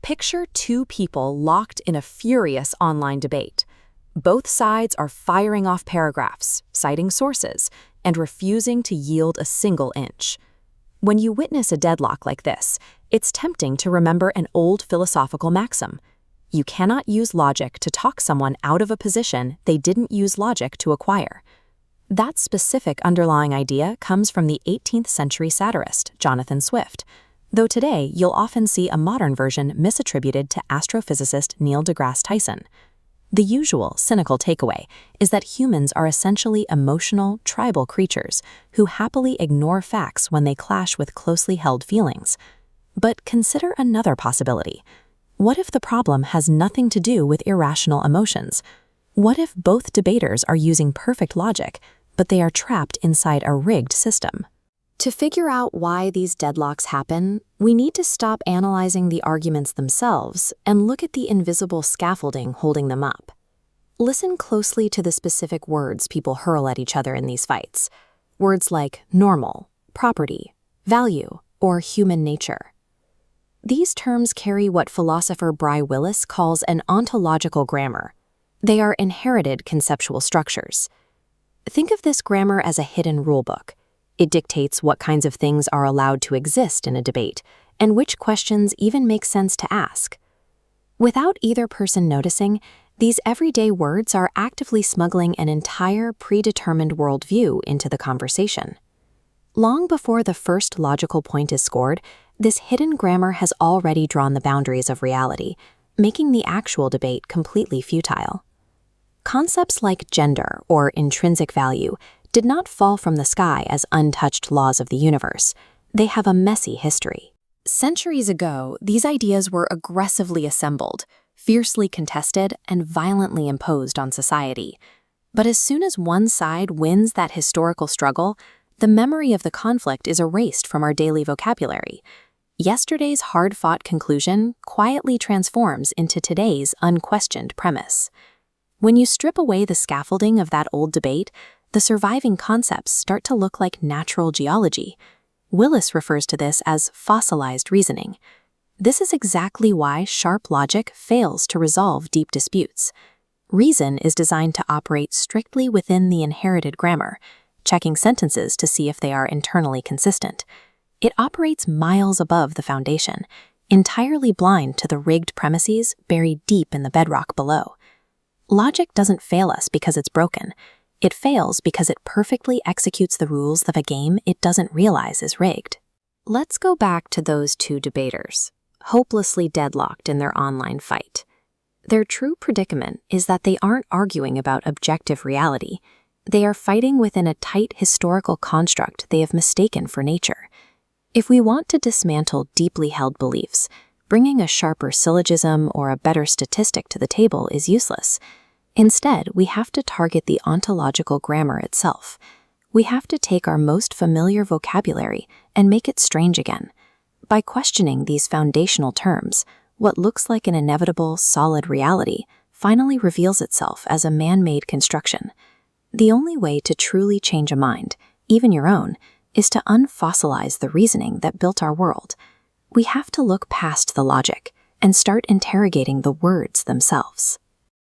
Picture two people locked in a furious online debate. Both sides are firing off paragraphs, citing sources, and refusing to yield a single inch. When you witness a deadlock like this, it's tempting to remember an old philosophical maxim. You cannot use logic to talk someone out of a position they didn't use logic to acquire. That specific underlying idea comes from the 18th century satirist Jonathan Swift, though today you'll often see a modern version misattributed to astrophysicist Neil deGrasse Tyson. The usual cynical takeaway is that humans are essentially emotional, tribal creatures who happily ignore facts when they clash with closely held feelings. But consider another possibility. What if the problem has nothing to do with irrational emotions? What if both debaters are using perfect logic, but they are trapped inside a rigged system? To figure out why these deadlocks happen, we need to stop analyzing the arguments themselves and look at the invisible scaffolding holding them up. Listen closely to the specific words people hurl at each other in these fights. Words like normal, property, value, or human nature. These terms carry what philosopher Bry Willis calls an ontological grammar. They are inherited conceptual structures. Think of this grammar as a hidden rulebook. It dictates what kinds of things are allowed to exist in a debate, and which questions even make sense to ask. Without either person noticing, these everyday words are actively smuggling an entire predetermined worldview into the conversation. Long before the first logical point is scored, this hidden grammar has already drawn the boundaries of reality, making the actual debate completely futile. Concepts like gender or intrinsic value did not fall from the sky as untouched laws of the universe. They have a messy history. Centuries ago, these ideas were aggressively assembled, fiercely contested, and violently imposed on society. But as soon as one side wins that historical struggle, the memory of the conflict is erased from our daily vocabulary. Yesterday's hard-fought conclusion quietly transforms into today's unquestioned premise. When you strip away the scaffolding of that old debate, the surviving concepts start to look like natural geology. Willis refers to this as fossilized reasoning. This is exactly why sharp logic fails to resolve deep disputes. Reason is designed to operate strictly within the inherited grammar, checking sentences to see if they are internally consistent. It operates miles above the foundation, entirely blind to the rigged premises buried deep in the bedrock below. Logic doesn't fail us because it's broken. It fails because it perfectly executes the rules of a game it doesn't realize is rigged. Let's go back to those two debaters, hopelessly deadlocked in their online fight. Their true predicament is that they aren't arguing about objective reality. They are fighting within a tight historical construct they have mistaken for nature. If we want to dismantle deeply held beliefs, bringing a sharper syllogism or a better statistic to the table is useless. Instead, we have to target the ontological grammar itself. We have to take our most familiar vocabulary and make it strange again. By questioning these foundational terms, what looks like an inevitable, solid reality finally reveals itself as a man-made construction. The only way to truly change a mind, even your own, is to unfossilize the reasoning that built our world. We have to look past the logic and start interrogating the words themselves.